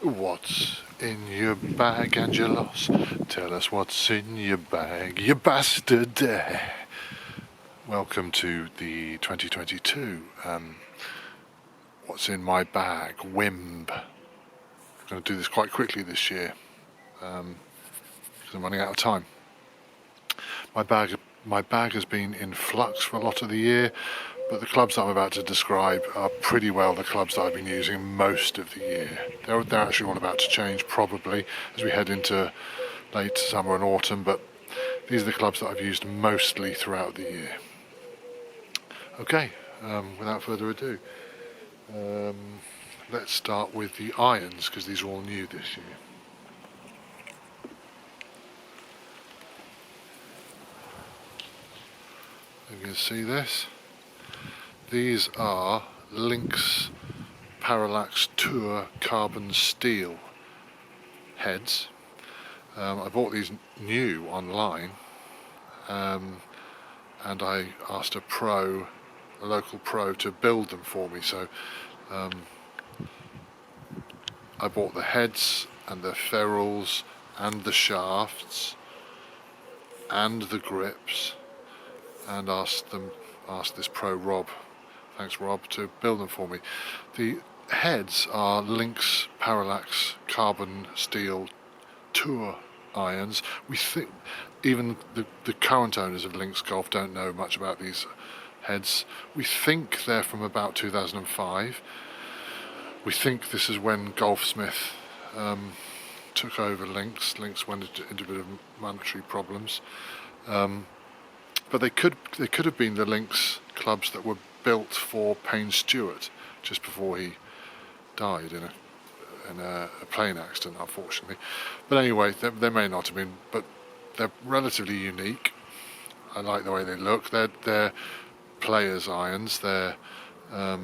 What's in your bag, Angelos? Tell us what's in your bag, you bastard. Welcome to the 2022 What's in my bag, Wimb. I'm going to do this quite quickly this year because I'm running out of time. My bag has been in flux for a lot of the year, but the clubs that I'm about to describe are pretty well the clubs that I've been using most of the year. They're actually all about to change probably as we head into late summer and autumn, but these are the clubs that I've used mostly throughout the year. Okay, without further ado, let's start with the irons because these are all new this year. You can see this. These are Lynx Parallax Tour carbon steel heads. I bought these new online, and I asked a local pro to build them for me. So I bought the heads and the ferrules and the shafts and the grips, and asked this pro Rob, thanks Rob, to build them for me. The heads are Lynx Parallax carbon steel tour irons. We think even the current owners of Lynx Golf don't know much about these heads. We think they're from about 2005. We think this is when Golfsmith took over Lynx. Lynx went into a bit of monetary problems. But they could have been the Lynx clubs that were built for Payne Stewart just before he died in a plane accident, unfortunately. But anyway, they may not have been, but they're relatively unique. I like the way they look. They're players' irons. They're a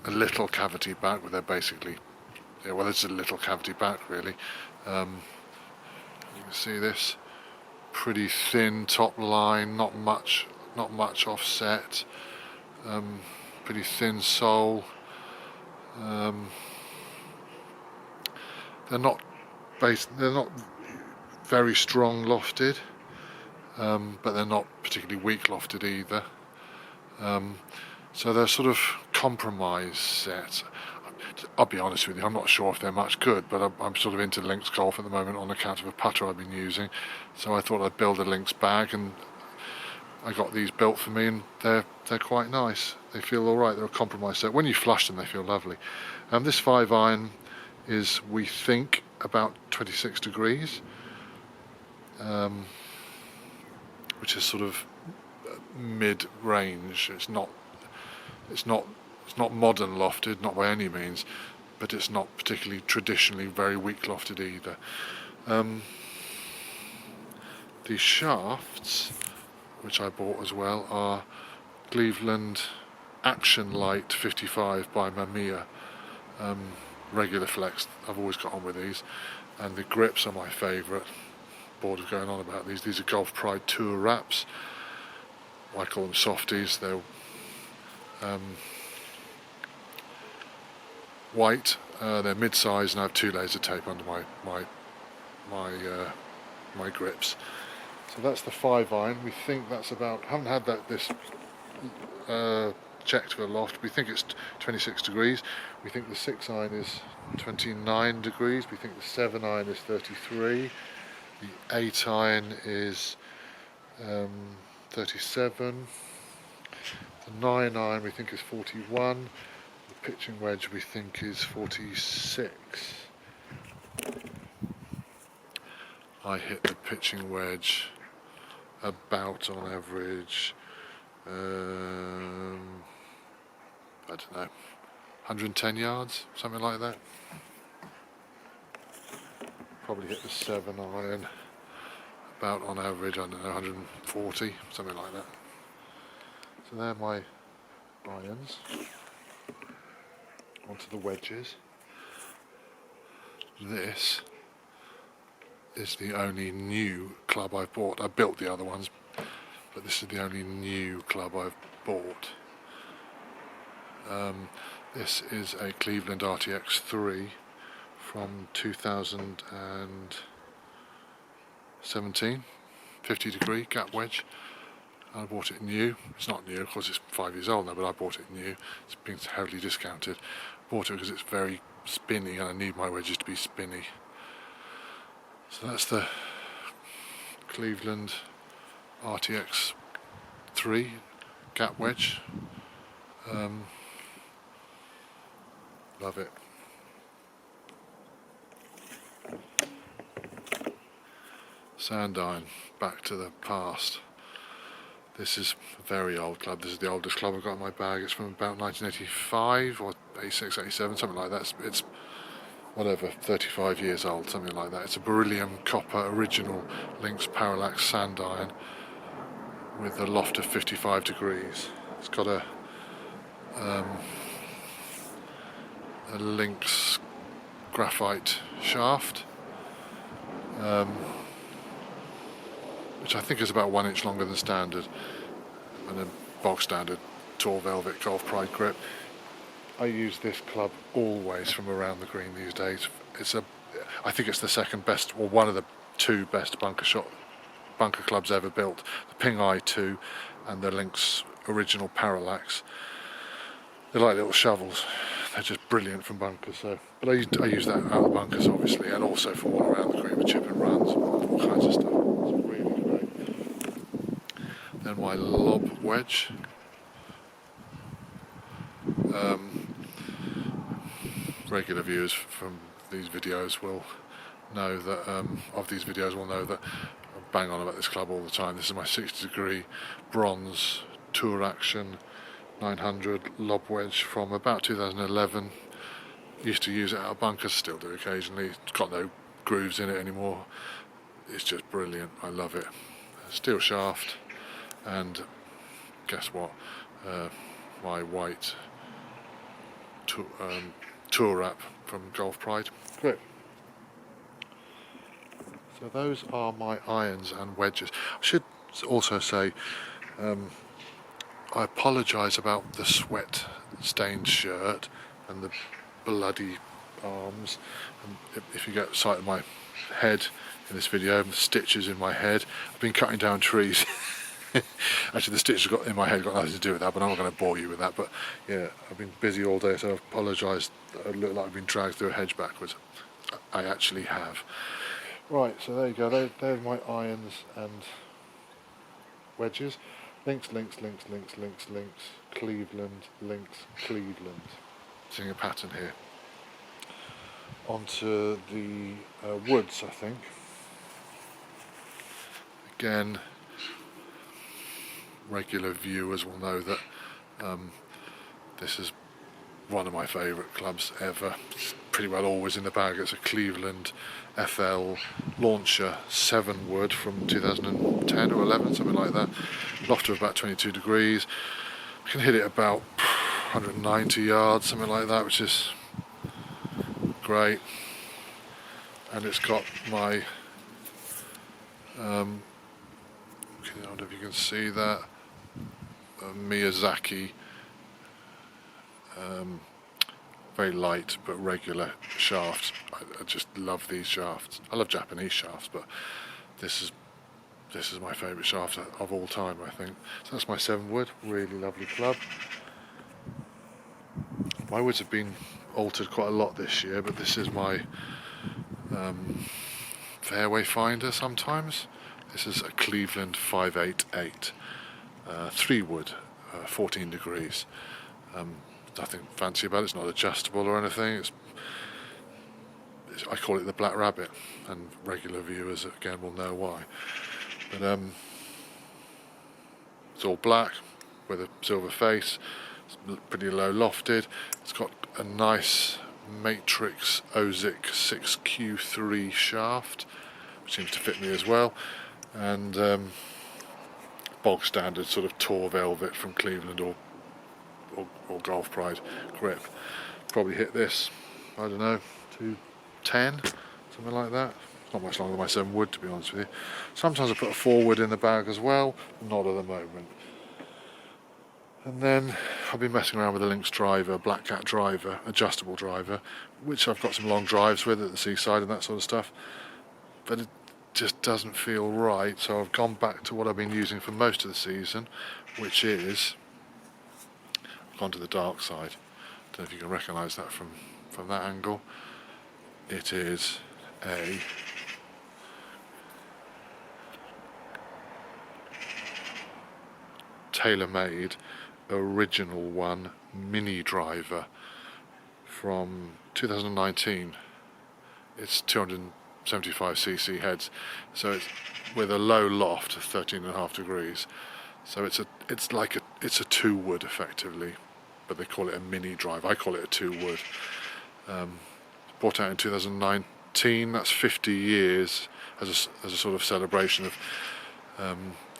little cavity back, but they're basically, it's a little cavity back really. You can see this. Pretty thin top line, not much offset. Pretty thin sole. They're not very strong lofted, but they're not particularly weak lofted either. So they're sort of compromise set. I'll be honest with you, I'm not sure if they're much good, but I'm sort of into Lynx Golf at the moment on account of a putter I've been using. So I thought I'd build a Lynx bag, and I got these built for me, and they're quite nice. They feel all right. They're a compromise set. When you flush them, they feel lovely. This 5-iron is, we think, about 26 degrees, which is sort of mid-range. It's not modern lofted, not by any means, but it's not particularly traditionally very weak lofted either. The shafts, which I bought as well, are Cleveland Action Light 55 by Mamiya. Regular flex, I've always got on with these. And the grips are my favourite. Bored of going on about these. These are Golf Pride Tour wraps. I call them softies. They're white. They're mid-size, and I have 2 layers of tape under my grips. So that's the 5-iron. We think that's about, haven't had this checked for loft. We think it's 26 degrees. We think the 6-iron is 29 degrees. We think the 7-iron is 33. The 8-iron is 37. The 9-iron we think is 41. The pitching wedge we think is 46. I hit the pitching wedge about on average, I don't know, 110 yards, something like that. Probably hit the 7-iron about on average, I don't know, 140, something like that. So they're my irons. Onto the wedges. This is the only new club I've bought. I built the other ones, but this is the only new club I've bought. This is a Cleveland RTX 3 from 2017, 50 degree gap wedge. I bought it new. It's not new, of course it's 5 years old now, but I bought it new. It's been heavily discounted. Bought it because it's very spinny and I need my wedges to be spinny. So that's the Cleveland RTX 3 gap wedge. Love it. Sandine, back to the past. This is a very old club. This is the oldest club I've got in my bag. It's from about 1985 or 86, 87, something like that. It's whatever, 35 years old, something like that. It's a beryllium copper original Lynx parallax sandine with a loft of 55 degrees. It's got a Lynx graphite shaft, which I think is about 1 inch longer than standard, and a bog standard tall velvet Golf Pride grip. I use this club always from around the green these days. I think it's the second best, or one of the two best bunker clubs ever built. The Ping Eye 2 and the Lynx original Parallax. They're like little shovels. They're just brilliant from bunkers. But I use that out of bunkers obviously, and also for all around the green with chip and runs, all kinds of stuff. It's really great. Then my lob wedge. Regular viewers from these videos will know that I bang on about this club all the time. This is my 60 degree bronze Tour Action 900 lob wedge from about 2011. Used to use it out of bunkers, still do occasionally. It's got no grooves in it anymore. It's just brilliant. I love it. Steel shaft, and guess what? My white tour wrap from Golf Pride grip. So those are my irons and wedges. I should also say I apologise about the sweat stained shirt and the bloody arms, and if you get sight of my head in this video, the stitches in my head. I've been cutting down trees. Actually, the stitches in my head got nothing to do with that, but I'm not going to bore you with that. But yeah, I've been busy all day, so I apologise that I look like I've been dragged through a hedge backwards. I actually have. Right, so there you go. There's my irons and wedges. Links, Cleveland, links, Cleveland. Seeing a pattern here. Onto the woods, I think. Again, regular viewers will know that this is one of my favourite clubs ever. It's pretty well always in the bag. It's a Cleveland FL Launcher 7 wood from 2010 or 11, something like that. Loft of about 22 degrees. I can hit it about 190 yards, something like that, which is great. And it's got my I don't know if you can see that, Miyazaki very light but regular shafts. I just love these shafts. I love Japanese shafts, but this is my favourite shaft of all time, I think. So that's my 7 wood, really lovely club. My woods have been altered quite a lot this year, but this is my fairway finder sometimes. This is a Cleveland 588 3 wood, 14 degrees. Nothing fancy about it. It's not adjustable or anything. I call it the Black Rabbit, and regular viewers again will know why. But it's all black with a silver face. It's pretty low lofted. It's got a nice Matrix Ozic 6Q3 shaft, which seems to fit me as well, and bog standard sort of Tour Velvet from Cleveland or Golf Pride grip. Probably hit this, I don't know, 210, something like that. It's not much longer than my 7 wood, to be honest with you. Sometimes I put a 4 wood in the bag as well, not at the moment. And then I've been messing around with a Lynx driver, Black Cat driver, adjustable driver, which I've got some long drives with at the seaside and that sort of stuff, but it just doesn't feel right, so I've gone back to what I've been using for most of the season, which is, I've gone to the dark side. I don't know if you can recognise that from that angle. It is a tailor-made original one mini driver from 2019. It's 275cc heads, so it's with a low loft of 13.5 degrees. So it's a 2-wood effectively, but they call it a mini drive. I call it a 2-wood. Brought out in 2019. That's 50 years as a sort of celebration of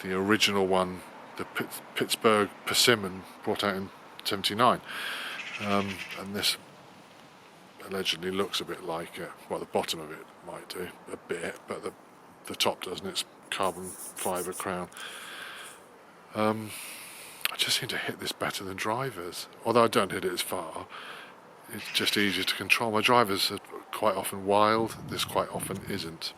the original one. The Pittsburgh Persimmon, brought out in '79, and this allegedly looks a bit like it. Well, the bottom of it might do a bit, but the top doesn't. It's carbon fibre crown. I just seem to hit this better than drivers, although I don't hit it as far. It's just easier to control. My drivers are quite often wild. This quite often isn't.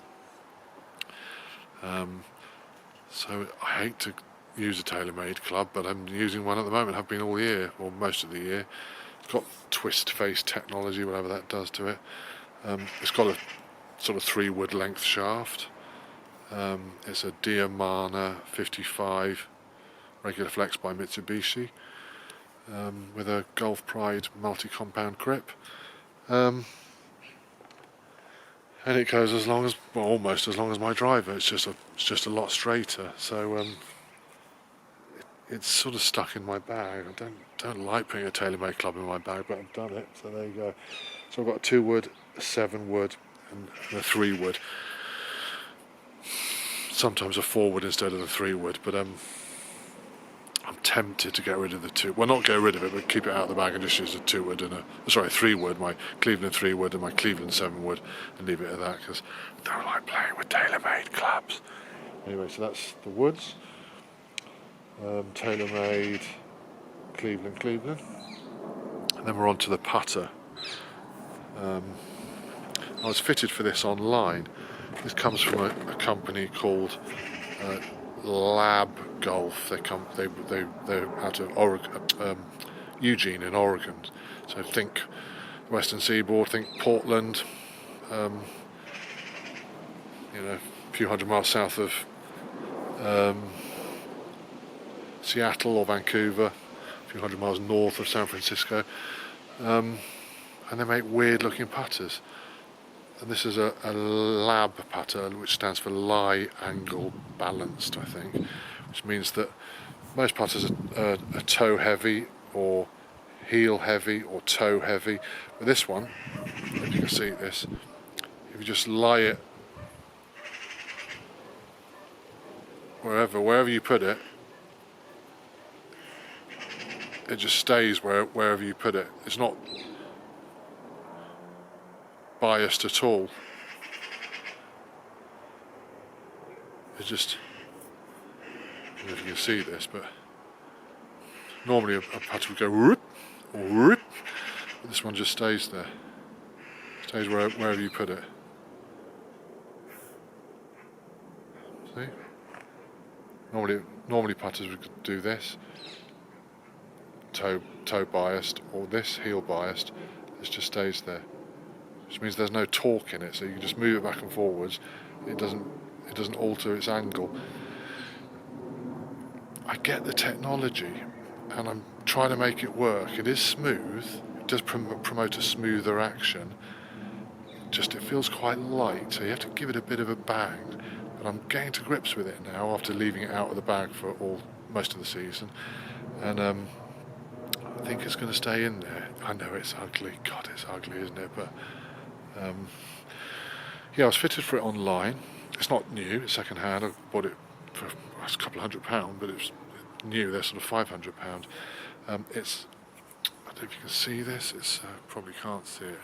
So I hate to use a tailor-made club, but I'm using one at the moment. Have been all year, or most of the year. It's got twist face technology, whatever that does to it. It's got a sort of 3-wood length shaft. It's a Diamana 55 regular flex by Mitsubishi, with a Gulf Pride multi-compound grip. And it goes as long as, well, almost as long as my driver. It's just a lot straighter. So it's sort of stuck in my bag. I don't like putting a tailor-made club in my bag, but I've done it. So there you go. So I've got a 2-wood, a 7-wood, and a 3-wood. Sometimes a 4-wood instead of the 3-wood, but I'm tempted to get rid of the 2. Well, not get rid of it, but keep it out of the bag and just use a 2-wood and a 3-wood, my Cleveland 3-wood and my Cleveland 7-wood, and leave it at that, because I don't like playing with tailor-made clubs. Anyway, so that's the woods. Tailor-made Cleveland, and then we're on to the putter. I was fitted for this online. This comes from a company called Lab Golf. They're out of Oregon, Eugene in Oregon. So think Western Seaboard, think Portland. A few hundred miles south of Seattle or Vancouver, a few hundred miles north of San Francisco, and they make weird looking putters. And this is a lab putter, which stands for lie angle balanced, I think, which means that most putters are toe heavy or heel heavy or toe heavy, but this one, if you can see this, if you just lie it wherever you put it, it just stays wherever you put it. It's not biased at all. It just, I don't know if you can see this, but normally a putter would go whoop or whoop, but this one just stays there. Stays wherever you put it. See? Normally putters would do this, toe biased, or this heel biased. This just stays there, which means there's no torque in it, so you can just move it back and forwards. It doesn't alter its angle. I get the technology, and I'm trying to make it work. It is smooth. It does promote a smoother action. Just it feels quite light, so you have to give it a bit of a bang. But I'm getting to grips with it now after leaving it out of the bag for most of the season, and I think it's going to stay in there. I know it's ugly. God, it's ugly, isn't it? But yeah, I was fitted for it online. It's not new, it's second hand. I bought it for a couple of £100, but it's new. They're sort of £500. It's, I don't know if you can see this. It's probably can't see it.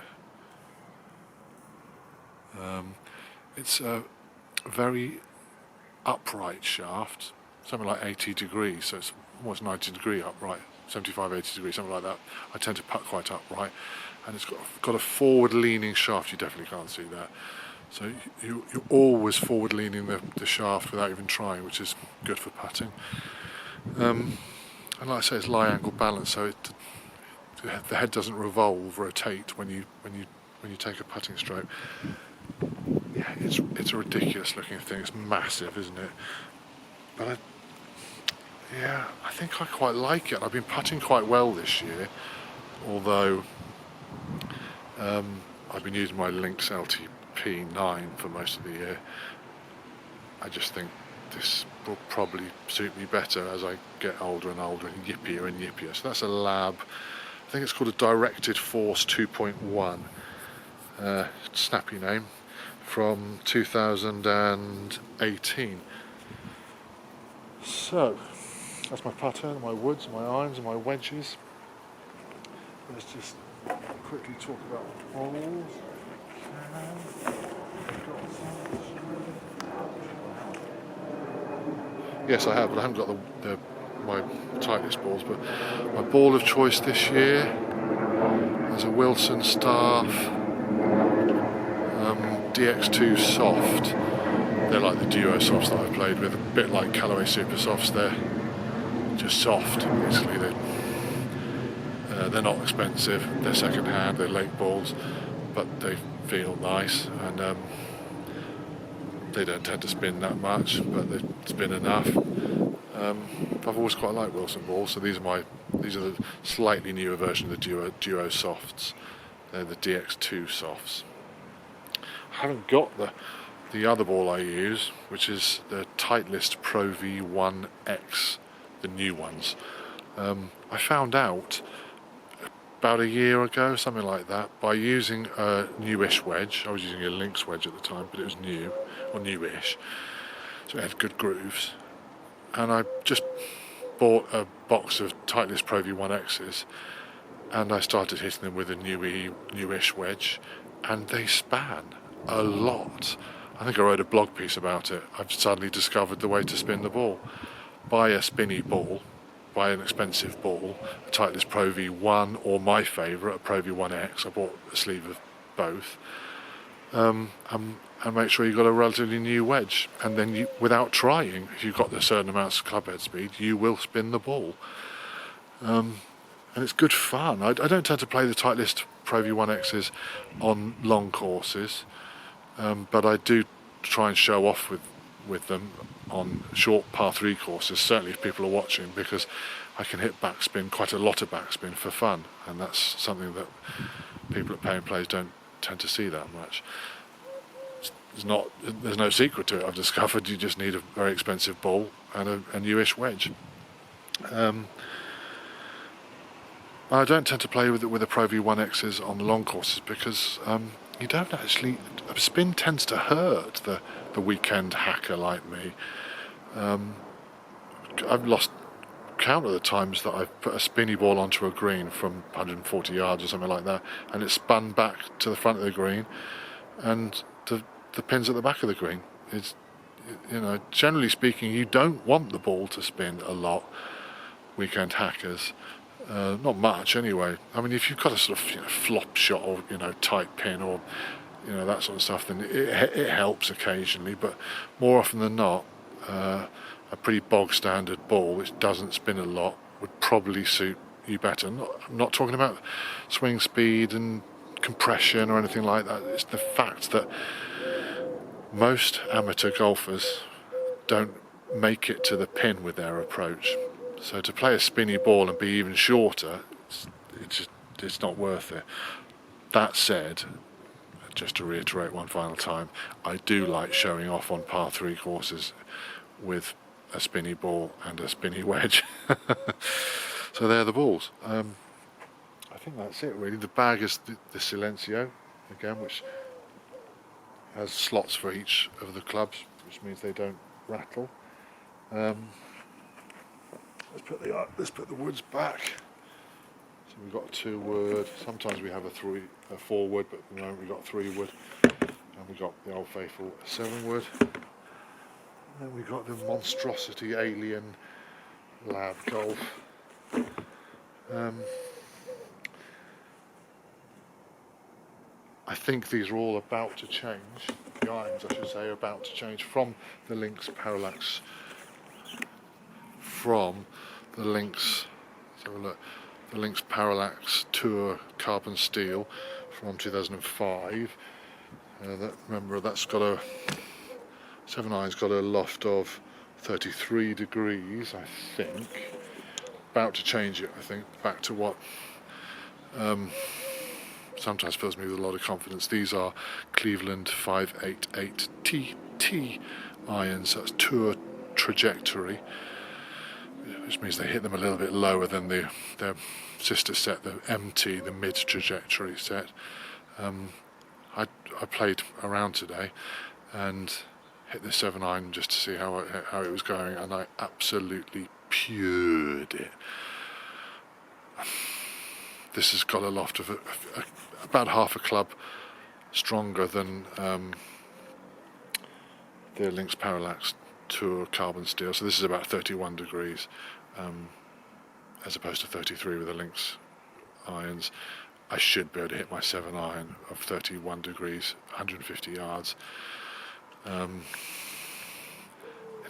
It's a very upright shaft, something like 80 degrees, so it's almost 90 degree upright 75, 80 degrees, something like that. I tend to putt quite upright, and it's got a forward-leaning shaft. You definitely can't see that. So you're always forward-leaning the shaft without even trying, which is good for putting. And like I say, it's lie-angle balance, so the head doesn't rotate when you take a putting stroke. Yeah, it's a ridiculous-looking thing. It's massive, isn't it? But I think I quite like it. I've been putting quite well this year, although I've been using my Lynx LTP9 for most of the year. I just think this will probably suit me better as I get older and older and yippier. So that's a Lab. I think it's called a Directed Force 2.1. Snappy name, from 2018. So that's my putter, my woods, my irons, and my wedges. Let's just quickly talk about balls. Yes, I have, but I haven't got my tightest balls. But my ball of choice this year is a Wilson Staff DX2 Soft. They're like the Duo Softs that I've played with, a bit like Callaway Super Softs. They're just soft, basically. They're not expensive, they're second hand, they're lake balls, but they feel nice, and they don't tend to spin that much, but they spin enough. I've always quite liked Wilson balls, so these are the slightly newer version of the Duo Softs. They're the DX2 Softs. I haven't got the other ball I use, which is the Titleist Pro V1X, the new ones. I found out about a year ago, something like that, by using a newish wedge. I was using a Lynx wedge at the time, but it was new, or newish, so it had good grooves. And I just bought a box of Titleist Pro V1Xs, and I started hitting them with a newish wedge, and they span a lot. I think I wrote a blog piece about it. I've suddenly discovered the way to spin the ball. Buy a spinny ball, buy an expensive ball, a Titleist Pro V1, or my favourite, a Pro V1X. I bought a sleeve of both. And make sure you've got a relatively new wedge. And then, without trying, if you've got a certain amount of club head speed, you will spin the ball. And it's good fun. I don't tend to play the Titleist Pro V1Xs on long courses, but I do try and show off with them on short par 3 courses, certainly if people are watching, because I can hit backspin, quite a lot of backspin for fun, and that's something that people at Pay and Plays don't tend to see that much. There's no secret to it, I've discovered. You just need a very expensive ball and a newish wedge. I don't tend to play with the Pro V1Xs on the long courses because you don't actually. Spin tends to hurt the weekend hacker like me. I've lost count of the times that I've put a spinny ball onto a green from 140 yards or something like that, and it spun back to the front of the green, and the pin's at the back of the green. It's, generally speaking, you don't want the ball to spin a lot. Weekend hackers. Not much anyway. I mean, if you've got a sort of flop shot or tight pin or that sort of stuff, then it helps occasionally. But more often than not, a pretty bog standard ball which doesn't spin a lot would probably suit you better. I'm not talking about swing speed and compression or anything like that. It's the fact that most amateur golfers don't make it to the pin with their approach. So to play a spinny ball and be even shorter, it's not worth it. That said, just to reiterate one final time, I do like showing off on par 3 courses with a spinny ball and a spinny wedge. So they're the balls. I think that's it really. The bag is the Silencio, again, which has slots for each of the clubs, which means they don't rattle. Let's put the woods back. So we've got a 2 wood. Sometimes we have a 4 wood, but at the moment we've got 3 wood. And we've got the old faithful 7 wood. And then we've got the monstrosity alien Lab Golf. I think these are all about to change. The irons, I should say, are about to change from the Lynx Parallax. Let's have a look. The Lynx Parallax Tour carbon steel from 2005. Remember, that's got a 7iron's got a loft of 33 degrees, I think. About to change it, I think, back to what sometimes fills me with a lot of confidence. These are Cleveland 588 TT irons. That's Tour Trajectory, which means they hit them a little bit lower than their sister set, the MT, the mid trajectory set. I played around today and hit the 7-iron just to see how it was going, and I absolutely pured it. This has got a loft of about half a club stronger than the Lynx Parallax Tour carbon steel, so this is about 31 degrees as opposed to 33 with the Lynx irons. I should be able to hit my 7-iron of 31 degrees, 150 yards. And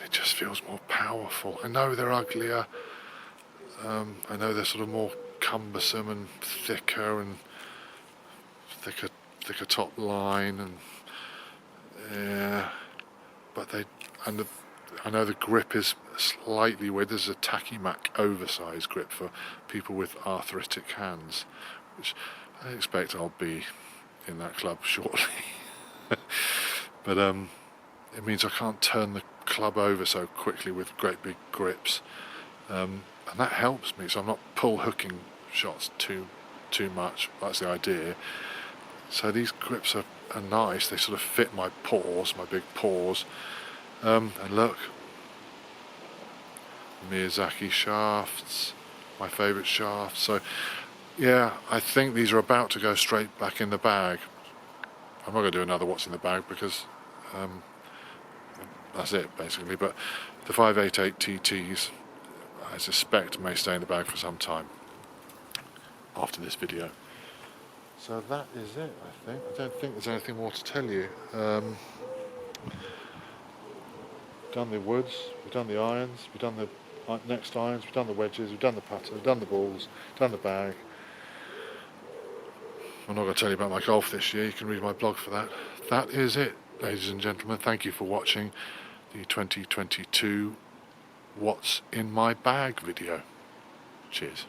it just feels more powerful. I know they're uglier. I know they're sort of more cumbersome and thicker top line, and but I know the grip is slightly weird. This is a Tacky-Mac oversized grip for people with arthritic hands, which I expect I'll be in that club shortly. But it means I can't turn the club over so quickly with great big grips, and that helps me, so I'm not pull hooking shots too much. That's the idea. So these grips are nice. They sort of fit my paws, my big paws. And look, Miyazaki shafts, my favourite shafts. So yeah, I think these are about to go straight back in the bag. I'm not going to do another what's in the bag because that's it basically. But the 588 TTs, I suspect, may stay in the bag for some time after this video. So that is it, I think. I don't think there's anything more to tell you. We've done the woods, we've done the irons, we've done the next irons, we've done the wedges, we've done the putter, we've done the balls, done the bag. I'm not going to tell you about my golf this year, you can read my blog for that. That is it, ladies and gentlemen. Thank you for watching the 2022 What's in My Bag video. Cheers.